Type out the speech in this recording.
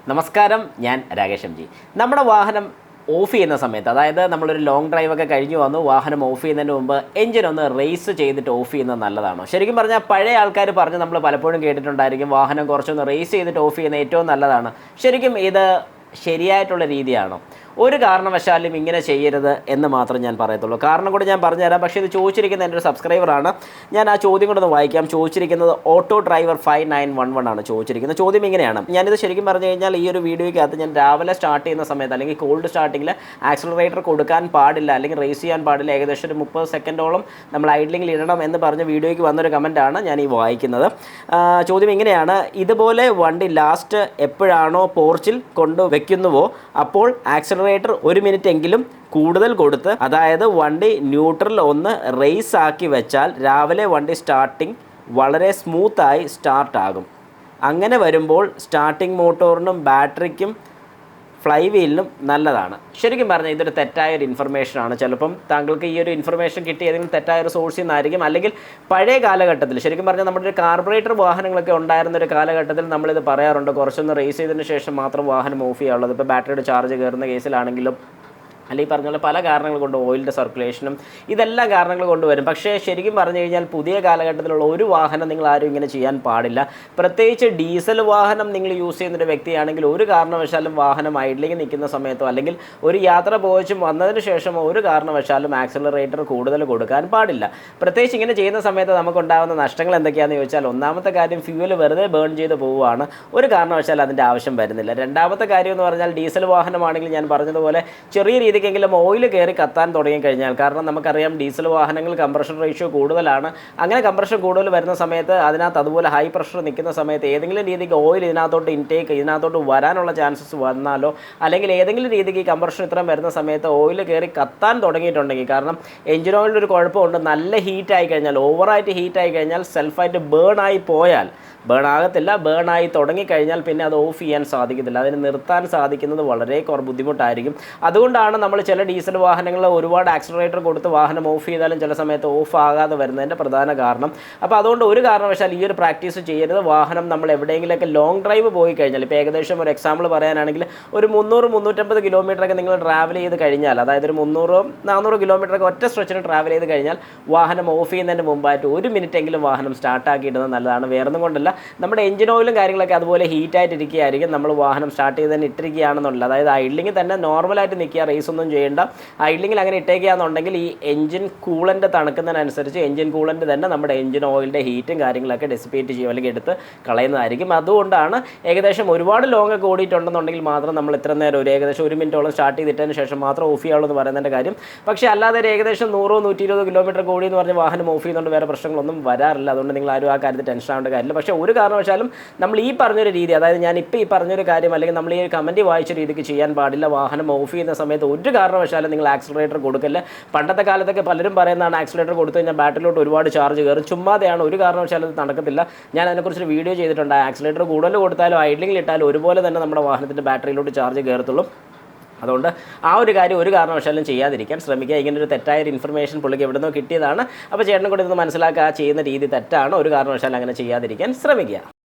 നമസ്കാരം, ഞാൻ Rakesh M G. നമ്മുടെ വാഹനം ഓഫ് ചെയ്യുന്ന സമയത്ത്, അതായത് നമ്മളൊരു ലോങ് ഡ്രൈവൊക്കെ കഴിഞ്ഞ് വന്നു വാഹനം ഓഫ് ചെയ്യുന്നതിന് മുമ്പ് എഞ്ചിൻ ഒന്ന് റേസ് ചെയ്തിട്ട് ഓഫ് ചെയ്യുന്നത് നല്ലതാണോ? ശരിക്കും പറഞ്ഞാൽ പഴയ ആൾക്കാർ പറഞ്ഞ് നമ്മൾ പലപ്പോഴും കേട്ടിട്ടുണ്ടായിരിക്കും, വാഹനം കുറച്ചൊന്ന് റേസ് ചെയ്തിട്ട് ഓഫ് ചെയ്യുന്നത് ഏറ്റവും നല്ലതാണ്. ശരിക്കും ഇത് ശരിയായിട്ടുള്ള രീതിയാണോ? ഒരു കാരണവശാലും ഇങ്ങനെ ചെയ്യരുത് എന്ന് മാത്രം ഞാൻ പറയത്തുള്ളൂ. കാരണം കൂടി ഞാൻ പറഞ്ഞുതരാം. പക്ഷേ ഇത് ചോദിച്ചിരിക്കുന്ന എൻ്റെ ഒരു സബ്സ്ക്രൈബറാണ്. ഞാൻ ആ ചോദ്യം കൂടെ ഒന്ന് വായിക്കാം. ചോദിച്ചിരിക്കുന്നത് ഓട്ടോ ഡ്രൈവർ 5911 ആണ് ചോദിച്ചിരിക്കുന്നത്. ചോദ്യം ഇങ്ങനെയാണ്. ഞാനിത് ശരിക്കും പറഞ്ഞു കഴിഞ്ഞാൽ ഈ ഒരു വീഡിയോയ്ക്കകത്ത് ഞാൻ രാവിലെ സ്റ്റാർട്ട് ചെയ്യുന്ന സമയത്ത് അല്ലെങ്കിൽ കോൾഡ് സ്റ്റാർട്ടിങ്ങിൽ ആക്സിലറേറ്റർ കൊടുക്കാൻ പാടില്ല അല്ലെങ്കിൽ റേസ് ചെയ്യാൻ പാടില്ല, ഏകദേശം ഒരു 30 സെക്കൻഡോളം നമ്മൾ ഐഡ്ലിങ്ങിൽ ഇടണം എന്ന് പറഞ്ഞ വീഡിയോയ്ക്ക് വന്നൊരു കമൻറ്റാണ് ഞാൻ ഈ വായിക്കുന്നത്. ചോദ്യം ഇങ്ങനെയാണ്: ഇതുപോലെ വണ്ടി ലാസ്റ്റ് എപ്പോഴാണോ പോർച്ചിൽ കൊണ്ടുവെക്കുന്നുവോ അപ്പോൾ ആക്സിലറേറ്റർ 1 മിനിറ്റ് എങ്കിലും കൂടുതൽ കൊടുത്ത്, അതായത് വണ്ടി ന്യൂട്രൽ ഒന്ന് റേസ് ആക്കി വെച്ചാൽ രാവിലെ വണ്ടി സ്റ്റാർട്ടിങ് വളരെ സ്മൂത്തായി സ്റ്റാർട്ടാകും. അങ്ങനെ വരുമ്പോൾ സ്റ്റാർട്ടിംഗ് മോട്ടോറിനും ബാറ്ററിക്കും ഫ്ലൈ വീലിനും നല്ലതാണ്. ശരിക്കും പറഞ്ഞാൽ ഇതൊരു തെറ്റായൊരു ഇൻഫർമേഷനാണ്. ചിലപ്പം താങ്കൾക്ക് ഈ ഒരു ഇൻഫർമേഷൻ കിട്ടി ഏതെങ്കിലും തെറ്റായൊരു സോഴ്സിൽ നിന്നായിരിക്കും, അല്ലെങ്കിൽ പഴയ കാലഘട്ടത്തിൽ ശരിക്കും പറഞ്ഞാൽ നമ്മുടെ ഒരു കാർബറേറ്റർ വാഹനങ്ങളൊക്കെ ഉണ്ടായിരുന്ന ഒരു കാലഘട്ടത്തിൽ നമ്മളിത് പറയാറുണ്ട്, കുറച്ചൊന്ന് റേസ് ചെയ്തതിന് ശേഷം മാത്രം വാഹനം ഓഫ് ചെയ്യാനുള്ളത്. ഇപ്പോൾ ബാറ്ററിയുടെ ചാർജ് കയറുന്ന കേസിലാണെങ്കിലും അല്ലെങ്കിൽ പറഞ്ഞ പോലെ പല കാരണങ്ങൾ കൊണ്ട്, ഓയിലിൻ്റെ സർക്കുലേഷനും ഇതെല്ലാം കാരണങ്ങൾ കൊണ്ടുവരും. പക്ഷേ ശരിക്കും പറഞ്ഞു കഴിഞ്ഞാൽ പുതിയ കാലഘട്ടത്തിലുള്ള ഒരു വാഹനം നിങ്ങൾ ആരും ഇങ്ങനെ ചെയ്യാൻ പാടില്ല. പ്രത്യേകിച്ച് ഡീസൽ വാഹനം നിങ്ങൾ യൂസ് ചെയ്യുന്നൊരു വ്യക്തിയാണെങ്കിൽ ഒരു കാരണവശാലും വാഹനം ഐഡ്ലിങ് നിൽക്കുന്ന സമയത്തോ അല്ലെങ്കിൽ ഒരു യാത്ര പോയച്ചും വന്നതിന് ശേഷമോ ഒരു കാരണവശാലും ആക്സിലറേറ്റർ കൂടുതൽ കൊടുക്കാൻ പാടില്ല. പ്രത്യേകിച്ച് ഇങ്ങനെ ചെയ്യുന്ന സമയത്ത് നമുക്കുണ്ടാകുന്ന നഷ്ടങ്ങൾ എന്തൊക്കെയാണെന്ന് ചോദിച്ചാൽ, ഒന്നാമത്തെ കാര്യം ഫ്യൂവൽ വെറുതെ ബേൺ ചെയ്ത് പോവുകയാണ്, ഒരു കാരണവശാലും അതിൻ്റെ ആവശ്യം വരുന്നില്ല. രണ്ടാമത്തെ കാര്യം എന്ന് പറഞ്ഞാൽ ഡീസൽ വാഹനമാണെങ്കിൽ ഞാൻ പറഞ്ഞതുപോലെ ചെറിയ രീതിക്കെങ്കിലും ഓയിൽ കയറി കത്താൻ തുടങ്ങിക്കഴിഞ്ഞാൽ, കാരണം നമുക്കറിയാം ഡീസൽ വാഹനങ്ങൾ കംപ്രഷൻ റേഷ്യോ കൂടുതലാണ്. അങ്ങനെ കംപ്രഷൻ കൂടുതൽ വരുന്ന സമയത്ത് അതിനകത്ത് അതുപോലെ ഹൈ പ്രഷർ നിൽക്കുന്ന സമയത്ത് ഏതെങ്കിലും രീതിക്ക് ഓയിൽ ഇതിനകത്തോട്ട് വരാനുള്ള ചാൻസസ് വന്നാലോ, അല്ലെങ്കിൽ ഏതെങ്കിലും രീതിക്ക് ഈ കംപ്രഷൻ ഇത്രയും വരുന്ന സമയത്ത് ഓയിൽ കയറി കത്താൻ തുടങ്ങിയിട്ടുണ്ടെങ്കിൽ, കാരണം എഞ്ചിൻ ഓയിലിൻ്റെ ഒരു കുഴപ്പമുണ്ട്, നല്ല ഹീറ്റായി കഴിഞ്ഞാൽ, ഓവറായിട്ട് ഹീറ്റായി കഴിഞ്ഞാൽ സെൽഫായിട്ട് ബേണായി പോയാൽ, ബേണാകത്തില്ല, ബേണായി തുടങ്ങിക്കഴിഞ്ഞാൽ പിന്നെ അത് ഓഫ് ചെയ്യാൻ സാധിക്കത്തില്ല. അതിന് നിർത്താൻ സാധിക്കുന്നത് വളരെ ബുദ്ധിമുട്ടായിരിക്കും. അതുകൊണ്ടാണ് നമ്മൾ ചില ഡീസൽ വാഹനങ്ങൾ ഒരുപാട് ആക്സിലറേറ്റർ കൊടുത്ത് വാഹനം ഓഫ് ചെയ്താലും ചില സമയത്ത് ഓഫ് ആകാതെ വരുന്നതിൻ്റെ പ്രധാന കാരണം. അപ്പോൾ അതുകൊണ്ട് ഒരു കാരണവശാൽ ഈ ഒരു പ്രാക്ടീസ് ചെയ്യരുത്. വാഹനം നമ്മൾ എവിടെയെങ്കിലുമൊക്കെ ലോങ് ഡ്രൈവ് പോയി കഴിഞ്ഞാൽ, ഇപ്പോൾ ഏകദേശം ഒരു എക്സാമ്പിൾ പറയാനാണെങ്കിൽ ഒരു 300-350 കിലോമീറ്ററൊക്കെ നിങ്ങൾ ട്രാവൽ ചെയ്ത് കഴിഞ്ഞാൽ, അതായത് ഒരു 300-400 കിലോമീറ്ററൊക്കെ ഒറ്റ സ്ട്രെച്ചിന് ട്രാവൽ ചെയ്ത് കഴിഞ്ഞാൽ വാഹനം ഓഫ് ചെയ്യുന്നതിന് മുമ്പായിട്ട് 1 മിനിറ്റെങ്കിലും വാഹനം സ്റ്റാർട്ടാക്കിയിടുന്നത് നല്ലതാണ്. വേറൊന്നും കൊണ്ടല്ല, നമ്മുടെ എഞ്ചിൻ ഓയിലും കാര്യങ്ങളൊക്കെ അതുപോലെ ഹീറ്റായിട്ടിരിക്കുകയായിരിക്കും. നമ്മൾ വാഹനം സ്റ്റാർട്ട് ചെയ്ത് തന്നെ ഇട്ടിരിക്കുകയാണെന്നുള്ളത്, അതായത് ഐഡ്ലിങ്ങിൽ തന്നെ നോർമലായിട്ട് നിൽക്കുക, റേസ് ഒന്നും ചെയ്യേണ്ട. ഐഡ്ലിങ്ങിൽ അങ്ങനെ ഇട്ടേക്കുകയാണെന്നുണ്ടെങ്കിൽ ഈ എഞ്ചിൻ കൂളൻ്റ് തണുക്കുന്നതിനനുസരിച്ച് എഞ്ചിൻ കൂളൻ്റ് തന്നെ നമ്മുടെ എഞ്ചിൻ ഓയിലിൻ്റെ ഹീറ്റും കാര്യങ്ങളൊക്കെ ഡെസിപ്പേറ്റ് ചെയ്യും, അല്ലെങ്കിൽ എടുത്ത് കളയുന്നതായിരിക്കും. അതുകൊണ്ടാണ് ഏകദേശം ഒരുപാട് ലോങ് ഒക്കെ ഓടിയിട്ടുണ്ടെന്നുണ്ടെങ്കിൽ മാത്രം നമ്മൾ ഇത്ര നേരം ഒരു ഏകദേശം 1 മിനിറ്റോളം സ്റ്റാർട്ട് ചെയ്തിട്ടതിന് ശേഷം മാത്രം ഓഫ് ചെയ്യാവുള്ളൂ എന്ന് പറയുന്നതിൻ്റെ കാര്യം. പക്ഷേ അല്ലാതെ ഒരു ഏകദേശം 100-120 കിലോമീറ്റർ ഓടി എന്ന് പറഞ്ഞ് വാഹനം ഓഫ് ചെയ്യുന്നതുകൊണ്ട് വേറെ പ്രശ്നങ്ങളൊന്നും വരാറില്ല. അതുകൊണ്ട് നിങ്ങൾ ആരും ആ കാര്യത്തിൽ ടെൻഷൻ ആവേണ്ട കാര്യമില്ല. പക്ഷേ ഒരു കാരണവശാലും നമ്മൾ ഈ പറഞ്ഞൊരു രീതി, അതായത് ഞാൻ ഇപ്പോൾ ഈ പറഞ്ഞൊരു കാര്യം അല്ലെങ്കിൽ നമ്മൾ ഈ കമൻറ്റ് വായിച്ച രീതിക്ക് ചെയ്യാൻ പാടില്ല. വാഹനം ഓഫ് ചെയ്യുന്ന സമയത്ത് ഒരു കാരണവശാലും നിങ്ങൾ ആക്സിലറേറ്റർ കൊടുക്കില്ല. പണ്ടത്തെ കാലത്തൊക്കെ പലരും പറയുന്നതാണ് ആക്സിലറേറ്റർ കൊടുത്തു കഴിഞ്ഞാൽ ബാറ്ററിയിലോട്ട് ഒരുപാട് ചാർജ് കയറും. ചുമ്മാതെയാണ്, ഒരു കാരണവശാലും അത് നടക്കത്തില്ല. ഞാൻ അതിനെക്കുറിച്ചൊരു വീഡിയോ ചെയ്തിട്ടുണ്ട്. ആക്സിലറേറ്റർ കൂടുതൽ കൊടുത്താലും ഐഡ്ലിങ്ങിൽ ഇട്ടാലും ഒരുപോലെ തന്നെ നമ്മുടെ വാഹനത്തിൻ്റെ ബാറ്ററിയിലോട്ട് ചാർജ് കയറത്തുള്ളൂ. അതുകൊണ്ട് ആ ഒരു കാര്യം ഒരു കാരണവശാലും ചെയ്യാതിരിക്കാൻ ശ്രമിക്കുക. ഇങ്ങനൊരു തെറ്റായൊരു ഇൻഫർമേഷൻ പുള്ളിക്ക് എവിടെ നിന്നോ കിട്ടിയതാണ്. അപ്പോൾ ചേട്ടനും കൂടി ഇതൊന്ന് മനസ്സിലാക്കുക, ചെയ്യുന്ന രീതി തെറ്റാണ്. ഒരു കാരണവശാലും അങ്ങനെ ചെയ്യാതിരിക്കാൻ ശ്രമിക്കുക.